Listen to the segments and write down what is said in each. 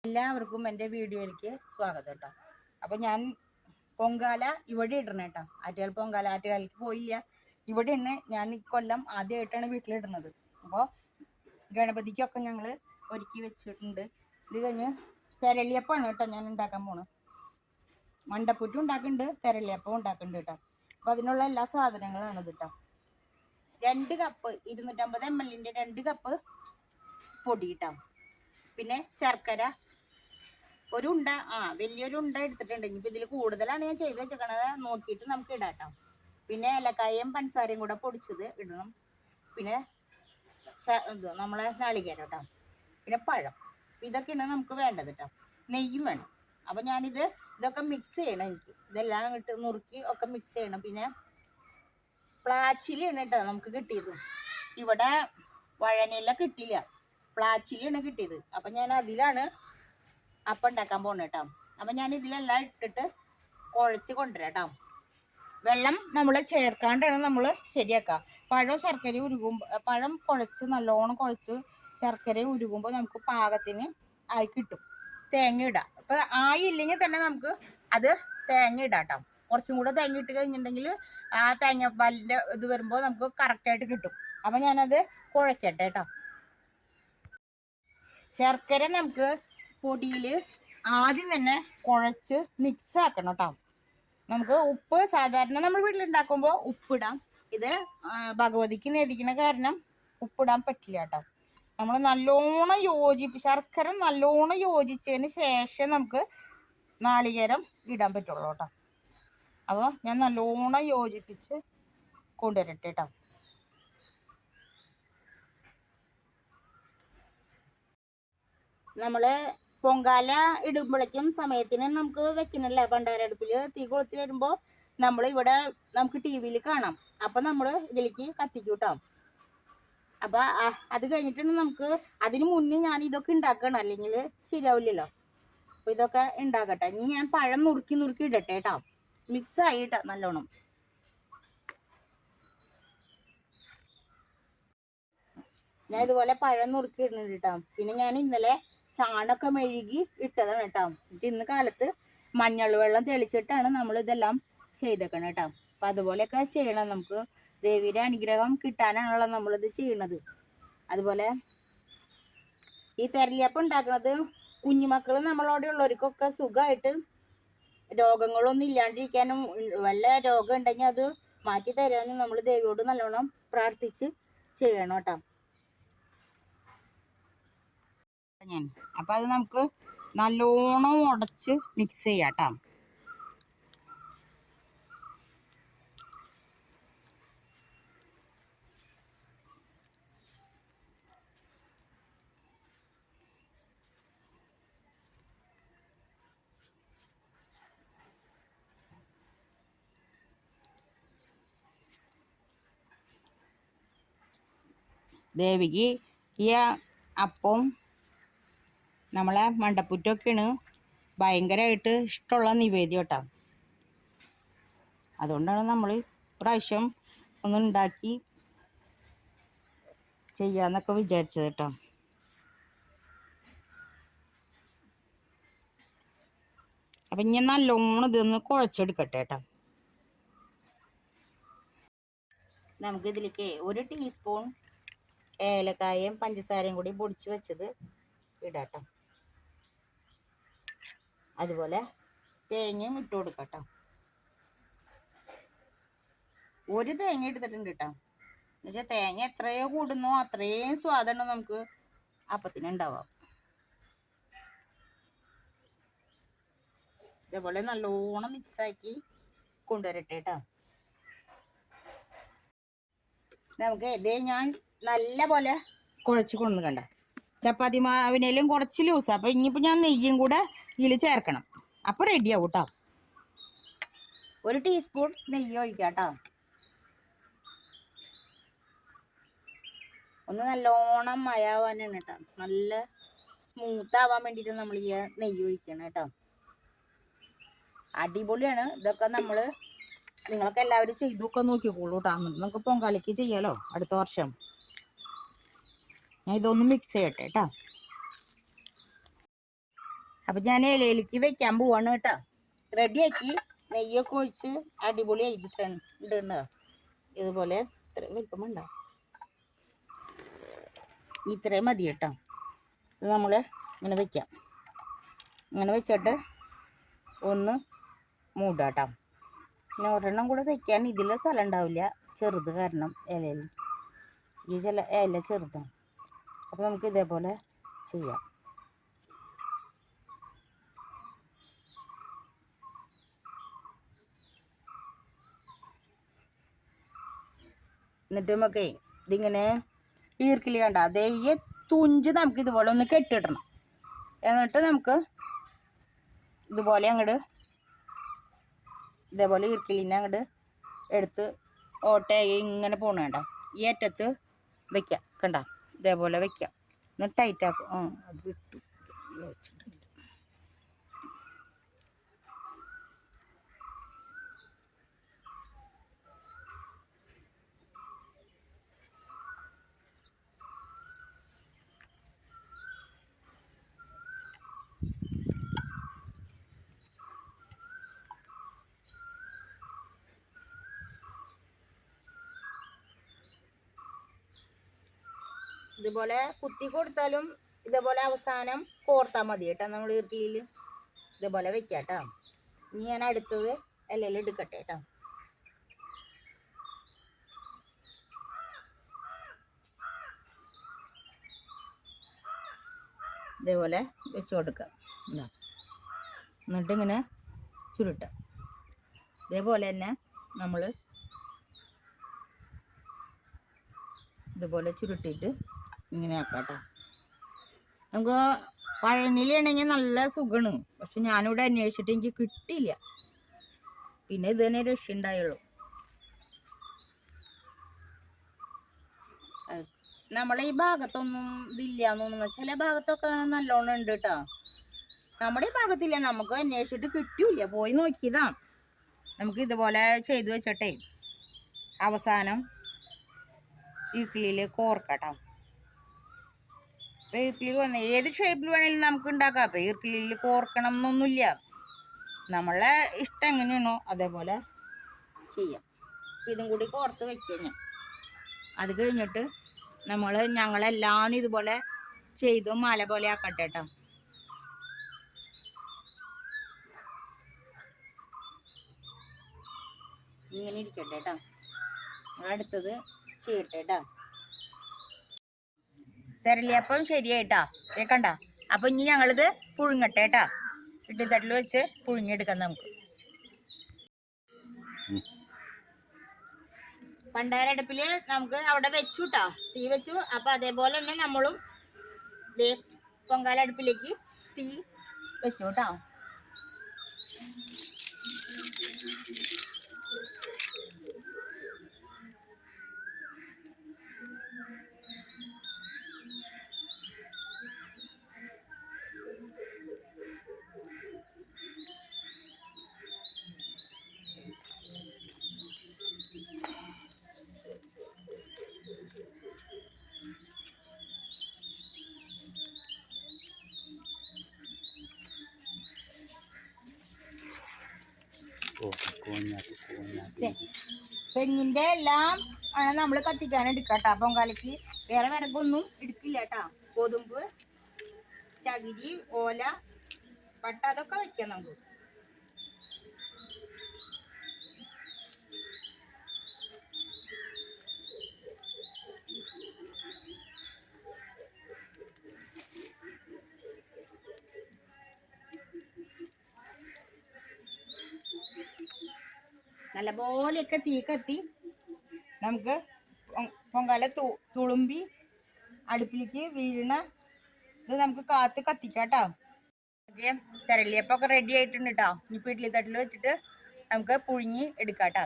എല്ലാവർക്കും എൻ്റെ വീഡിയോയിലേക്ക് സ്വാഗതം കേട്ടോ. അപ്പോൾ ഞാൻ പൊങ്കാല ഇവിടെ ഇടണം കേട്ടോ. ആറ്റുകാൽ പൊങ്കാല ആറ്റുകാലിക്ക് പോയില്ല, ഇവിടെ ഇന്ന് ഞാൻ ഇക്കൊല്ലം ആദ്യമായിട്ടാണ് വീട്ടിലിടുന്നത്. അപ്പോൾ ഗണപതിക്കൊക്കെ ഞങ്ങൾ ഒരുക്കി വെച്ചിട്ടുണ്ട്. ഇത് കഴിഞ്ഞ് തെരളിയപ്പമാണ് കേട്ടോ ഞാൻ ഉണ്ടാക്കാൻ പോണത്. മണ്ടപ്പുറ്റും ഉണ്ടാക്കുന്നുണ്ട്, തെരളിയപ്പം ഉണ്ടാക്കുന്നുണ്ട് കേട്ടോ. അപ്പോൾ അതിനുള്ള എല്ലാ സാധനങ്ങളാണ് ഇത് കേട്ടോ. 2 കപ്പ് 250 ml 2 കപ്പ് പൊടി കേട്ടോ. പിന്നെ ശർക്കര ഒരു ഉണ്ട, വലിയൊരു ഉണ്ട എടുത്തിട്ടുണ്ട്. ഇനിയിപ്പോൾ ഇതിൽ കൂടുതലാണ് ഞാൻ ചെയ്ത് വെച്ചേക്കണത്, നോക്കിയിട്ട് നമുക്ക് ഇടാം കേട്ടോ. പിന്നെ ഏലക്കായയും പഞ്ചസാരയും കൂടെ പൊടിച്ചത് ഇടണം. പിന്നെ നമ്മളെ നാളികേരം കേട്ടോ. പിന്നെ പഴം, ഇതൊക്കെയാണ് നമുക്ക് വേണ്ടത് കേട്ടോ. നെയ്യും വേണം. അപ്പം ഇതൊക്കെ മിക്സ് ചെയ്യണം. ഇതെല്ലാം ഇട്ട് നുറുക്കി ഒക്കെ മിക്സ് ചെയ്യണം. പിന്നെ പ്ലാച്ചിലാണ് കേട്ടോ നമുക്ക് കിട്ടിയത്. ഇവിടെ വഴനെല്ല കിട്ടിയില്ല, പ്ലാച്ചിലാണ് കിട്ടിയത്. അപ്പം ഞാൻ അതിലാണ് അപ്പം ഉണ്ടാക്കാൻ പോകുന്നത് കേട്ടോ. അപ്പം ഞാൻ ഇതിലെല്ലാം ഇട്ടിട്ട് കുഴച്ച് കൊണ്ടുവരാം കേട്ടോ. വെള്ളം നമ്മൾ ചേർക്കാണ്ടാണ് നമ്മൾ ശരിയാക്കുക. പഴം ശർക്കര പഴം കുഴച്ച് നല്ലോണം കുഴച്ച് ശർക്കര ഉരുകുമ്പോൾ നമുക്ക് പാകത്തിന് ആയി കിട്ടും. തേങ്ങ ഇടാം. അപ്പം ആയില്ലെങ്കിൽ തന്നെ നമുക്ക് അത് തേങ്ങ ഇടാം കേട്ടോ. കുറച്ചും കൂടെ തേങ്ങ ഇട്ട് കഴിഞ്ഞിട്ടുണ്ടെങ്കിൽ ആ തേങ്ങാപ്പാലിൻ്റെ ഇത് വരുമ്പോൾ നമുക്ക് കറക്റ്റായിട്ട് കിട്ടും. അപ്പം ഞാനത് കുഴക്കട്ടെ കേട്ടോ. ശർക്കര നമുക്ക് പൊടിയിൽ ആദ്യം തന്നെ കുഴച്ച് മിക്സ് ആക്കണം കേട്ടോ. നമുക്ക് ഉപ്പ് സാധാരണ നമ്മൾ വീട്ടിലുണ്ടാക്കുമ്പോൾ ഉപ്പിടാം. ഇത് ഭഗവതിക്ക് നേദിക്കുന്ന കാരണം ഉപ്പിടാൻ പറ്റില്ല കേട്ടോ. നമ്മൾ നല്ലോണം ശർക്കര നല്ലോണം യോജിച്ചതിന് ശേഷം നമുക്ക് നാളികേരം ഇടാൻ പറ്റുള്ളൂ കേട്ടോ. അപ്പോൾ ഞാൻ നല്ലോണം യോജിപ്പിച്ച് കൊണ്ടുവരട്ടെ കേട്ടോ. നമ്മൾ പൊങ്കാല ഇടുമ്പോഴേക്കും സമയത്തിന് നമുക്ക് വെക്കണല്ലേ. പണ്ടാരടുപ്പിൽ തീ കൊളുത്തി വരുമ്പോൾ നമുക്ക് ടി വിയിൽ കാണാം. അപ്പം നമ്മൾ ഇതിലേക്ക് കത്തിക്കും കേട്ടോ. അപ്പം അത് കഴിഞ്ഞിട്ടാണ് നമുക്ക്, അതിന് മുന്നേ ഞാൻ ഇതൊക്കെ ഉണ്ടാക്കണം, അല്ലെങ്കിൽ ശരിയാവില്ലല്ലോ. അപ്പം ഇതൊക്കെ ഉണ്ടാക്കട്ടെ. ഇനി ഞാൻ പഴം നുറുക്കി ഇടട്ടെ കേട്ടോ. മിക്സ് ആയിട്ടാ നല്ലോണം. ഞാൻ ഇതുപോലെ പഴം നുറുക്കി ഇടുന്നുണ്ട് കേട്ടോ. പിന്നെ ഞാൻ ഇന്നലെ ചാണൊക്കെ മെഴുകി ഇട്ടതാണ് കേട്ടോ. എന്നിട്ട് ഇന്ന് കാലത്ത് മഞ്ഞൾ വെള്ളം തെളിച്ചിട്ടാണ് നമ്മൾ ഇതെല്ലാം ചെയ്തേക്കണം കേട്ടോ. അപ്പം അതുപോലെയൊക്കെ ചെയ്യണം. നമുക്ക് ദേവിയുടെ അനുഗ്രഹം കിട്ടാനാണല്ലോ നമ്മളിത് ചെയ്യണത്. അതുപോലെ ഈ തെരളിയപ്പം ഉണ്ടാക്കുന്നത് കുഞ്ഞുമക്കൾ നമ്മളോടെ ഉള്ളവർക്കൊക്കെ സുഖമായിട്ട് രോഗങ്ങളൊന്നും ഇല്ലാണ്ടിരിക്കാനും വല്ല രോഗം ഉണ്ടെങ്കിൽ അത് മാറ്റി തരാനും നമ്മൾ ദേവിയോട് നല്ലോണം പ്രാർത്ഥിച്ച് ചെയ്യണം കേട്ടോ. അപ്പം അത് നമുക്ക് നല്ലോണം ഉടച്ച് മിക്സ് ചെയ്യാം കേട്ടോ. ദേവിക്ക് ഈ അപ്പം നമ്മളെ മണ്ടപ്പുറ്റൊക്കെയാണ് ഭയങ്കരമായിട്ട് ഇഷ്ടമുള്ള നിവേദ്യം കേട്ടോ. അതുകൊണ്ടാണ് നമ്മൾ പ്രാവശ്യം ഒന്ന് ഉണ്ടാക്കി ചെയ്യാന്നൊക്കെ വിചാരിച്ചത് കേട്ടോ. അപ്പം ഇനി നല്ലോണം ഇതൊന്ന് കുഴച്ചെടുക്കട്ടെ കേട്ടോ. നമുക്കിതിലേക്ക് 1 ടീസ്പൂൺ ഏലക്കായയും പഞ്ചസാരയും കൂടി പൊടിച്ച് വെച്ചത് ഇടാട്ടോ. അതുപോലെ തേങ്ങയും ഇട്ട് കൊടുക്കാം കേട്ടോ. 1 തേങ്ങ എടുത്തിട്ടുണ്ട് കേട്ടോ. എന്നുവെച്ചാൽ തേങ്ങ എത്രയോ കൂടുന്നോ അത്രയും സ്വാദാണ് നമുക്ക് അപ്പത്തിന് ഉണ്ടാവാം. ഇതേപോലെ നല്ലോണം മിക്സാക്കി കൊണ്ടുവരട്ടെ കേട്ടോ. നമുക്ക് ഇതേ ഞാൻ നല്ല പോലെ കുഴച്ച് കൊണ്ടു കണ്ട ചപ്പാത്തി മാവിനേലും കുറച്ച് ലൂസ്. അപ്പം ഇനിയിപ്പോൾ ഞാൻ നെയ്യും കൂടെ ഇതിൽ ചേർക്കണം. അപ്പോൾ റെഡിയാവും കേട്ടോ. 1 ടീസ്പൂൺ നെയ്യ് ഒഴിക്കാം കേട്ടോ. ഒന്ന് നല്ലോണം മയാവാനാണ് കേട്ടോ. നല്ല സ്മൂത്ത് ആവാൻ വേണ്ടിയിട്ട് നമ്മൾ ഈ നെയ്യ് ഒഴിക്കണം കേട്ടോ. അടിപൊളിയാണ്. ഇതൊക്കെ നിങ്ങളൊക്കെ എല്ലാവരും ചെയ്തൊക്കെ നോക്കിക്കോളൂ കേട്ടോ. നമുക്ക് പൊങ്കാലയ്ക്ക് ചെയ്യാലോ അടുത്ത വർഷം. ഞാൻ ഇതൊന്ന് മിക്സ് ചെയ്യട്ടെ കേട്ടോ. അപ്പം ഞാൻ ഇലയിലേക്ക് വെക്കാൻ പോവാണ് കേട്ടോ. റെഡിയാക്കി നെയ്യൊക്കെ ഒഴിച്ച് അടിപൊളിയായി ഇടുന്നുണ്ടോ. ഇതുപോലെ ഇത്രയും വലിപ്പം ഉണ്ടാവും, ഇത്രയും മതി കേട്ടോ. ഇത് നമ്മൾ ഇങ്ങനെ വെക്കാം. ഇങ്ങനെ വെച്ചിട്ട് ഒന്ന് മൂടാട്ടോ. പിന്നെ ഒരെണ്ണം കൂടെ വെക്കാൻ ഇതിൽ സ്ഥലം ഉണ്ടാവില്ല, ചെറുത് കാരണം ഇലയിൽ ഈ ഇല ചെറുതാണ്. അപ്പോൾ നമുക്ക് ഇതേപോലെ ചെയ്യാം. എന്നിട്ട് നമുക്ക് ഇതിങ്ങനെ ഈർക്കിലി കണ്ട അതേ ഈ തുഞ്ച് നമുക്ക് ഇതുപോലെ ഒന്ന് കെട്ടിടണം. എന്നിട്ട് നമുക്ക് ഇതുപോലെ അങ്ങോട്ട് ഇതേപോലെ ഈർക്കിലിനെ അങ്ങോട്ട് എടുത്ത് ഓട്ടയായി ഇങ്ങനെ പോണ വേണ്ട, ഈ അറ്റത്ത് വെക്കാം. കണ്ട ഇതേപോലെ വെക്കാം. എന്നിട്ട് ടൈറ്റാക്കും. അത് വിട്ടു ഇതുപോലെ കുത്തി കൊടുത്താലും ഇതേപോലെ അവസാനം കോർത്താൽ മതി കേട്ടോ. നമ്മൾ ഈർക്കിലിൽ ഇതേപോലെ വെക്കാം കേട്ടോ. ഇനി ഞാൻ അടുത്തത് ഇലയിൽ എടുക്കട്ടെ കേട്ടോ. ഇതേപോലെ വെച്ച് കൊടുക്കുക. എന്നിട്ട് ഇങ്ങനെ ചുരുട്ടുക. ഇതേപോലെ തന്നെ നമ്മൾ ഇതുപോലെ ചുരുട്ടിയിട്ട് ഇങ്ങനെ ആക്കാം കേട്ടോ. നമുക്ക് പഴനിലാണെങ്കിൽ നല്ല സുഖമാണ്, പക്ഷെ ഞാനിവിടെ അന്വേഷിച്ചിട്ട് എനിക്ക് കിട്ടിയില്ല. പിന്നെ ഇത് തന്നെ രക്ഷയുണ്ടായുള്ളൂ. നമ്മളെ ഈ ഭാഗത്തൊന്നും ഇതില്ലാന്ന് തോന്നുന്നു, ചില ഭാഗത്തൊക്കെ നല്ലോണം ഉണ്ട് കേട്ടോ. നമ്മുടെ ഈ ഭാഗത്തില്ല, നമുക്ക് അന്വേഷിച്ചിട്ട് കിട്ടിയില്ല, പോയി നോക്കിയതാ. നമുക്ക് ഇതുപോലെ ചെയ്തു വെച്ചിട്ടേ അവസാനം ഈർക്കിലിൽ കോർക്കട്ടോ. അപ്പം ഈർക്കിലി വന്ന് ഏത് ഷേപ്പിൽ വേണമെങ്കിലും നമുക്ക് ഉണ്ടാക്കാം. അപ്പം ഈർക്കിലിൽ കോർക്കണം എന്നൊന്നുമില്ല, നമ്മളെ ഇഷ്ടം എങ്ങനെയാണോ അതേപോലെ ചെയ്യാം. ഇതും കൂടി കോർത്ത് വെക്കുക ഞാൻ. അത് കഴിഞ്ഞിട്ട് ഞങ്ങളെല്ലാവരും ഇതുപോലെ ചെയ്ത് മല പോലെ ആക്കട്ടെ കേട്ടോ. ഇങ്ങനെ ഇരിക്കട്ടെ കേട്ടോ. അടുത്തത് ചെയ്യട്ടെ കേട്ടോ. തെരളിയപ്പം ശരിയായിട്ടാ കേക്കണ്ട. അപ്പൊ ഇനി ഞങ്ങളിത് പുഴുങ്ങട്ടെ കേട്ടാ. ഇട്ടിത്തട്ടിൽ വെച്ച് പുഴുങ്ങിയെടുക്കാം നമുക്ക്. പണ്ടാരടുപ്പില് നമുക്ക് അവിടെ വെച്ചു കേട്ടോ, തീ വെച്ചു. അപ്പൊ അതേപോലെ തന്നെ നമ്മളും പൊങ്കാല അടുപ്പിലേക്ക് തീ വെച്ചു കേട്ടോ. തെങ്ങിന്റെ എല്ലാം ആണ് നമ്മൾ കത്തിക്കാൻ എടുക്കട്ടോ. പൊങ്കാലയ്ക്ക് വേറെ വിറകൊന്നും എടുക്കില്ല കേട്ടാ. ഗോതമ്പ്, ചകിരി, ഓല, പട്ട അതൊക്കെ വെക്കാം നമുക്ക്. നല്ലപോലെയൊക്കെ തീ കത്തി നമുക്ക് പൊങ്കാല തുളുമ്പി അടുപ്പിലേക്ക് വീഴണ ഇത് നമുക്ക് കാത്ത് കത്തിക്കാട്ടോ. തെരളിയപ്പൊക്കെ റെഡി ആയിട്ടുണ്ട് കേട്ടോ. ഇനിയിപ്പോൾ ഇഡ്ഡലി തട്ടിൽ വെച്ചിട്ട് നമുക്ക് പുഴുങ്ങി എടുക്കാട്ടോ.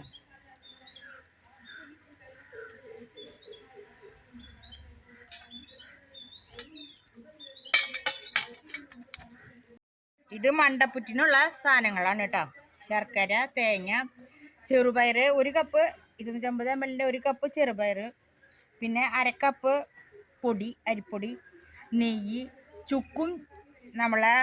ഇത് മണ്ടപ്പുറ്റിനുള്ള സാധനങ്ങളാണ് കേട്ടോ. ശർക്കര, തേങ്ങ, ചെറുപയർ 1 കപ്പ്, 250 ml 1 കപ്പ് ചെറുപയർ, പിന്നെ 1/2 കപ്പ് പൊടി, അരിപ്പൊടി, നെയ്യ്, ചുക്കും നമ്മളെ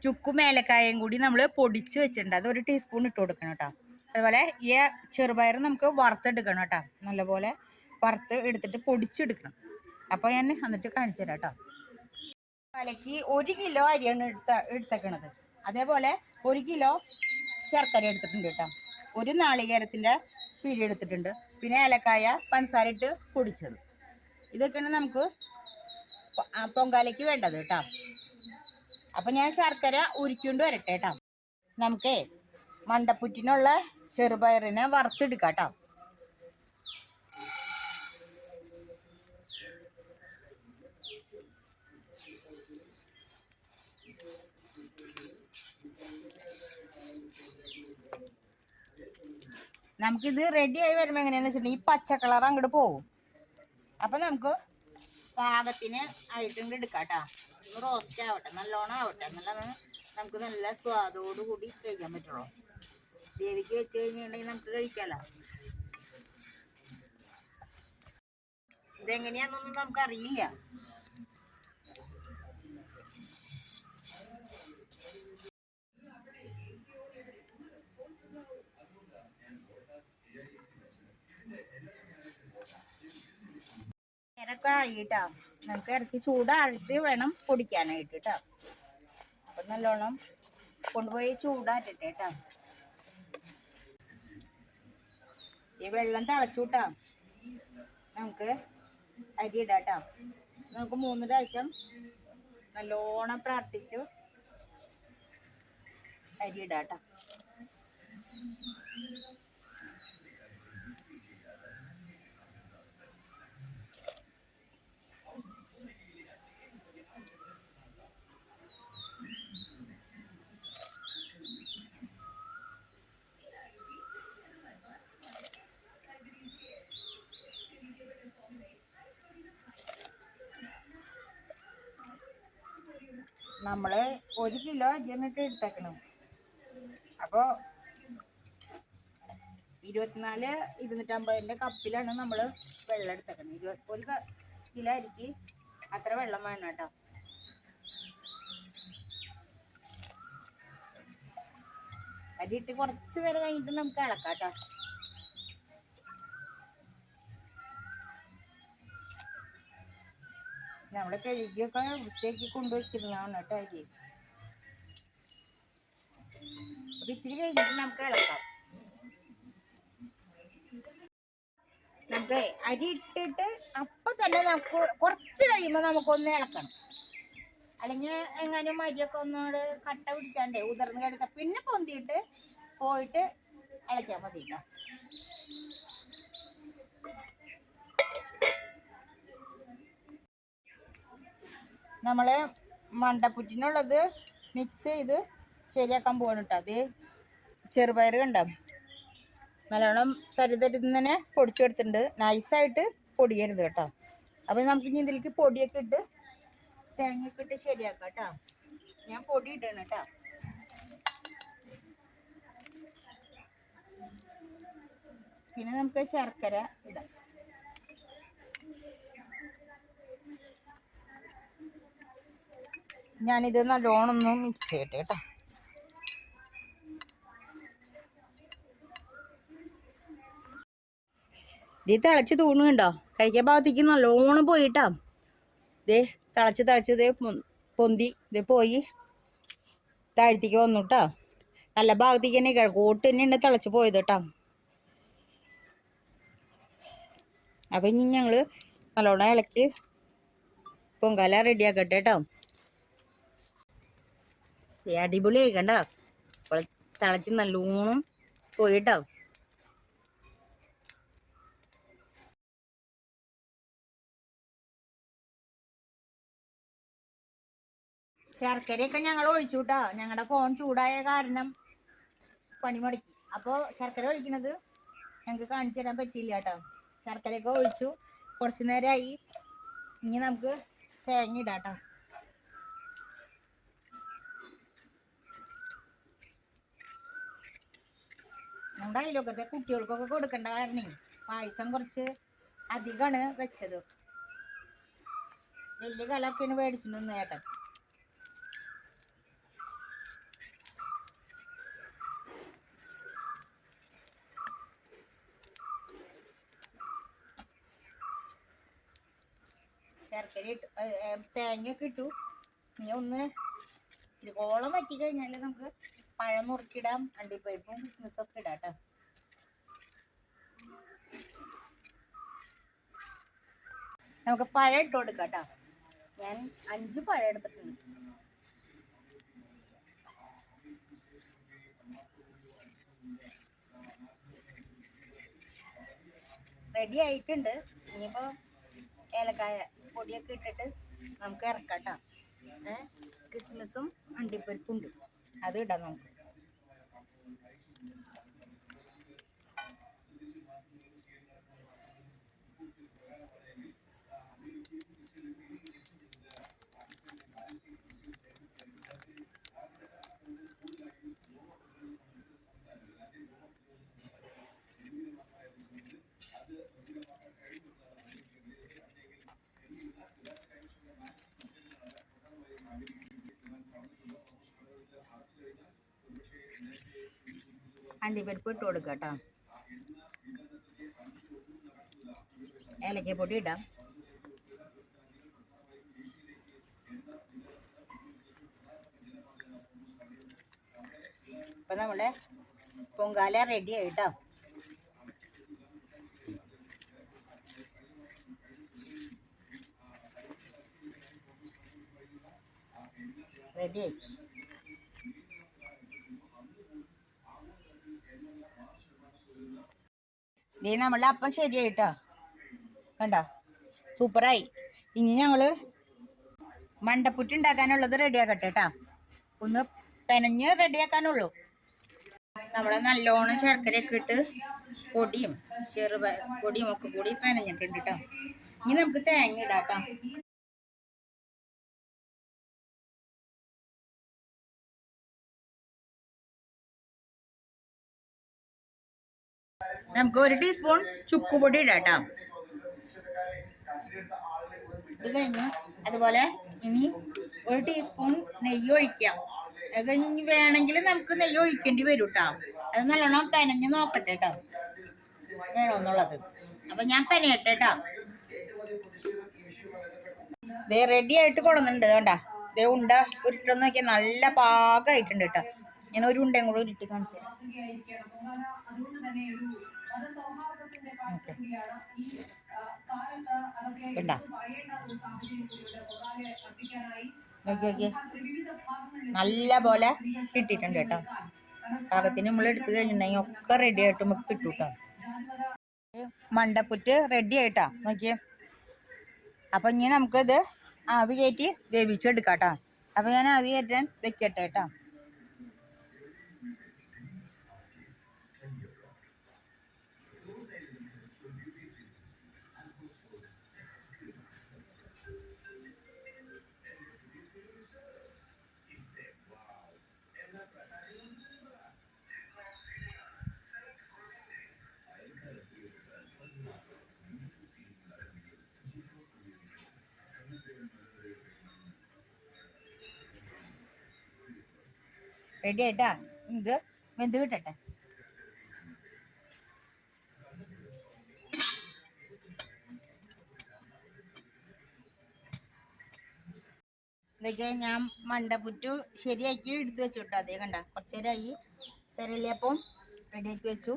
ചുക്കും ഏലക്കായയും കൂടി നമ്മൾ പൊടിച്ച് വെച്ചിട്ടുണ്ട്, അത് 1 ടീസ്പൂൺ ഇട്ട് കൊടുക്കണം കേട്ടോ. അതുപോലെ ഈ ചെറുപയർ നമുക്ക് വറുത്തെടുക്കണം കേട്ടോ, നല്ലപോലെ വറുത്ത് എടുത്തിട്ട് പൊടിച്ചെടുക്കണം. അപ്പോൾ ഞാൻ എന്നിട്ട് കാണിച്ചു തരാം കേട്ടോ. കലയ്ക്ക് 1 കിലോ അരിയാണ് എടുത്തേക്കണത്. അതേപോലെ 1 കിലോ ശർക്കര എടുത്തിട്ടുണ്ട് കേട്ടോ. 1 നാളികേരത്തിൻ്റെ പിഴി എടുത്തിട്ടുണ്ട്. പിന്നെ ഏലക്കായ, പഞ്ചസാര ഇട്ട് പൊടിച്ചത്. ഇതൊക്കെയാണ് നമുക്ക് പൊങ്കാലയ്ക്ക് വേണ്ടത് കേട്ടോ. അപ്പം ഞാൻ ശർക്കര ഉരുക്കൊണ്ട് വരട്ടെ കേട്ടോ. നമുക്ക് മണ്ടപ്പുറ്റിനുള്ള ചെറുപയറിനെ വറുത്തെടുക്കാം കേട്ടോ. നമുക്കിത് റെഡി ആയി വരുമ്പോൾ എങ്ങനെയാന്ന് വെച്ചിട്ടുണ്ടെങ്കിൽ ഈ പച്ച കളർ അങ്ങോട്ട് പോകും. അപ്പം നമുക്ക് പാകത്തിന് ആയിട്ടും എടുക്കാം കേട്ടോ. റോസ്റ്റ് ആവട്ടെ, നല്ലോണം ആവട്ടെ, നല്ലോണം നമുക്ക് നല്ല സ്വാദോടു കൂടി കഴിക്കാൻ പറ്റുള്ളൂ. ദേവിക്ക് വെച്ച് കഴിഞ്ഞിട്ടുണ്ടെങ്കിൽ നമുക്ക് കഴിക്കാമല്ലോ. ഇതെങ്ങനെയാണെന്നൊന്നും നമുക്കറിയില്ല. ഇറക്ക ആയിട്ടാ, നമുക്ക് ഇറക്കി ചൂടാറിട്ട് വേണം പൊടിക്കാനായിട്ട് കേട്ടോ. അപ്പം നല്ലോണം കൊണ്ടുപോയി ചൂടാറ്റിട്ടെ കേട്ടോ. ഈ വെള്ളം തിളച്ചുട്ടാ നമുക്ക് അരി ഇടാം കേട്ടോ. നമുക്ക് 3 പ്രാവശ്യം നല്ലോണം പ്രാർത്ഥിച്ചു അരി ഇടാം കേട്ടോ. നമ്മൾ 1 കിലോ അരിന്നിട്ട് എടുത്തേക്കണം. അപ്പോൾ 24-250 കപ്പിലാണ് നമ്മൾ വെള്ളം എടുത്തേക്കണം. 1 കിലോ അരിക്ക് അത്ര വെള്ളം വേണം കേട്ടോ. അരി ഇട്ട് കുറച്ച് പേര് കഴിഞ്ഞിട്ട് നമുക്ക് ഇളക്കാം കേട്ടോ. നമ്മൾ കഴുകിയൊക്കെ വൃത്തിയാക്കി കൊണ്ടുവച്ചിരുന്നതാണ് കേട്ടോ അരി. അപ്പം ഇച്ചിരി കഴിഞ്ഞിട്ട് നമുക്ക് ഇളക്കാം. നമുക്ക് അരി ഇട്ടിട്ട് അപ്പം തന്നെ നമുക്ക് കുറച്ച് കഴിയുമ്പോൾ നമുക്കൊന്ന് ഇളക്കണം. അല്ലെങ്കിൽ എങ്ങാനും അരിയൊക്കെ ഒന്നോട് കട്ട പിടിക്കാണ്ടേ ഉതിർന്ന് കിടക്കാം. പിന്നെ പൊന്തിയിട്ട് പോയിട്ട് ഇളക്കാൻ മതി കേട്ടോ. നമ്മൾ മണ്ടപ്പുറ്റിനുള്ളത് മിക്സ് ചെയ്ത് ശരിയാക്കാൻ പോകണം കേട്ടോ. അത് ചെറുപയർ കണ്ടോ, നല്ലോണം തരിതരിന്നെ പൊടിച്ചെടുത്തിട്ടുണ്ട്. നൈസായിട്ട് പൊടിയരുത് കേട്ടോ. അപ്പം നമുക്ക് ഇനി ഇതിലേക്ക് പൊടിയൊക്കെ ഇട്ട് തേങ്ങയൊക്കെ ഇട്ട് ശരിയാക്കാം കേട്ടോ. ഞാൻ പൊടി ഇടണം കേട്ടോ. പിന്നെ നമുക്ക് ശർക്കര ഇടാം. ഞാനിത് നല്ലോണം ഒന്ന് മിക്സ് ചെയ്യട്ടെ കേട്ടോ. ഇത് തിളച്ച് തൂണുണ്ടോ, കഴിക്കാൻ ഭാഗത്തേക്ക് നല്ലോണം പോയിട്ടാ. ദേ തിളച്ച് ദേ പൊന്തി ദേ പോയി താഴത്തേക്ക് വന്നു കേട്ടോ. നല്ല ഭാഗത്തേക്ക് തന്നെ കിഴക്കോട്ട് തന്നെയാണ് തിളച്ച് പോയത് കേട്ടോ. അപ്പം ഇനി ഞങ്ങൾ നല്ലോണം ഇളക്കി പൊങ്കാല റെഡിയാക്കട്ടെ കേട്ടോ. അടിപൊളി ആയിക്കണ്ട, തിളച്ച് നല്ലോണം പോയിട്ടോ. ശർക്കരയൊക്കെ ഞങ്ങൾ ഒഴിച്ചു കേട്ടോ. ഞങ്ങളുടെ ഫോൺ ചൂടായ കാരണം പണി മുടക്കി. അപ്പോൾ ശർക്കര ഒഴിക്കണത് ഞങ്ങൾക്ക് കാണിച്ചു തരാൻ പറ്റിയില്ല കേട്ടോ. ശർക്കരയൊക്കെ ഒഴിച്ചു, കുറച്ച് നേരമായി. ഇനി നമുക്ക് തേങ്ങ ഇടാം കേട്ടോ. നമ്മുടെ അയൽവക്കത്തെ കുട്ടികൾക്കൊക്കെ കൊടുക്കേണ്ട കാരണേ പായസം കുറച്ച് അധികമാണ് വെച്ചത്. വലിയ കലൊക്കെയാണ് മേടിച്ചിട്ടൊന്ന് ചേട്ടൻ. ശർക്കര ഇട്ടു, തേങ്ങയൊക്കെ ഇട്ടു. ഇനി ഒന്ന് ഇത്തിരിക്കോളം വറ്റി കഴിഞ്ഞാൽ നമുക്ക് പഴം നുറുക്കിടാം, അണ്ടിപ്പരിപ്പും കിസ്മിസൊക്കെ ഇടാം കേട്ടോ. നമുക്ക് പഴം ഇട്ട് കൊടുക്കാം കേട്ടോ. ഞാൻ 5 പഴം എടുത്തിട്ടുണ്ട്. റെഡി ആയിട്ടുണ്ട്. ഇനിയിപ്പോൾ ഏലക്കായ പൊടിയൊക്കെ ഇട്ടിട്ട് നമുക്ക് ഇറക്കാം കേട്ടോ. കിസ്മിസും അണ്ടിപ്പരിപ്പും ഉണ്ട്, അത് ഇടാം നമുക്ക്. അണ്ടിപ്പരിപ്പ് ഇട്ട് കൊടുക്കാം കേട്ടോ. ഏലക്കപ്പൊടി ഇടാം. ഇപ്പം നമ്മുടെ പൊങ്കാല റെഡി ആയിട്ടോ. റെഡിയായി. ഇതേ നമ്മളുടെ അപ്പം ശരിയായിട്ടോ, കണ്ടോ, സൂപ്പറായി. ഇനി ഞങ്ങള് മണ്ടപ്പുറ്റ് ഉണ്ടാക്കാനുള്ളത് റെഡിയാക്കട്ടെ കേട്ടോ. ഒന്ന് പെനഞ്ഞ് റെഡിയാക്കാനുള്ളൂ. നമ്മളെ നല്ലോണം ശർക്കരയൊക്കെ ഇട്ട് പൊടിയും പൊടിയും ഒക്കെ കൂടി പെനഞ്ഞിട്ടുണ്ട് കേട്ടോ. ഇനി നമുക്ക് തേങ്ങ ഇടാം കേട്ടോ. നമുക്ക് 1 ടീസ്പൂൺ ചുക്കുപൊടി ഇടാം കേട്ടോ. ഇത് കഴിഞ്ഞ് അതുപോലെ ഇനി 1 ടീസ്പൂൺ നെയ്യ് ഒഴിക്കാം. അത് കഴിഞ്ഞ് വേണമെങ്കിൽ നമുക്ക് നെയ്യ് ഒഴിക്കേണ്ടി വരും കേട്ടോ. അത് നല്ലോണം പെനഞ്ഞ് നോക്കട്ടെ കേട്ടോ വേണമെന്നുള്ളത്. അപ്പൊ ഞാൻ പെനയട്ടെ കേട്ടോ. ദേ റെഡി ആയിട്ട് കൊണ്ടുവന്നിട്ടുണ്ട് കേട്ടോ. ദേ ഉണ്ട ഉരുട്ടെന്ന് നോക്കിയാൽ നല്ല പാകമായിട്ടുണ്ട് കേട്ടോ. ഞാൻ ഒരു ഉണ്ടയും കൂടെ ഉരുട്ടി കാണിച്ചു തരാം. നല്ല പോലെ കിട്ടിയിട്ടുണ്ട് കേട്ടോ. പാകത്തിന് നമ്മൾ എടുത്തു കഴിഞ്ഞിട്ടുണ്ടെങ്കിൽ ഒക്കെ റെഡി ആയിട്ട് നമുക്ക് കിട്ടും കേട്ടോ. മണ്ടപ്പുറ്റ് റെഡി ആയിട്ടാ നോക്കിയേ. അപ്പൊ ഇനി നമുക്കിത് ആവി കയറ്റി വേവിച്ചെടുക്കാം കേട്ടോ. അപ്പൊ ഞാൻ ആവി കയറ്റാൻ വെക്കട്ടെ കേട്ടോ. റെഡി ആയിട്ടാ. ഇത് വെന്ത് കിട്ടട്ടെ. ഇതൊക്കെ ഞാൻ മണ്ടപ്പുറ്റു ശരിയാക്കി എടുത്ത് വെച്ചു കേട്ടോ. അതേ കണ്ട കുറച്ച് നേരമായി. തെരളിയപ്പം റെഡിയാക്കി വെച്ചു,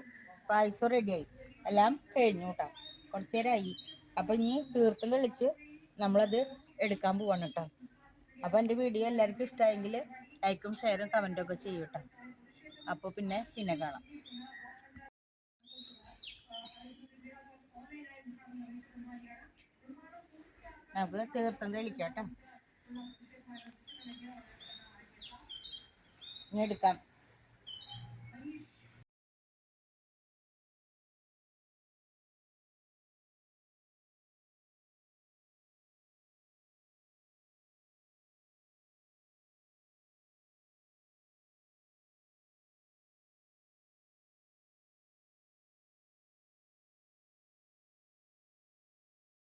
പായസം റെഡിയായി, എല്ലാം കഴിഞ്ഞു കേട്ടോ. കുറച്ച് നേരമായി. അപ്പം ഇനി തീർത്തും തെളിച്ച് നമ്മളത് എടുക്കാൻ പോവാണ് കേട്ടോ. അപ്പം എൻ്റെ വീഡിയോ എല്ലാവർക്കും ഇഷ്ടമായെങ്കിൽ ലൈക്കും ഷെയറും കമൻറ്റും ഒക്കെ ചെയ്യും കേട്ടോ. അപ്പോൾ പിന്നെ കാണാം. നമുക്ക് തീർത്തും തെളിക്കാം കേട്ടോ. ഇനി എടുക്കാം.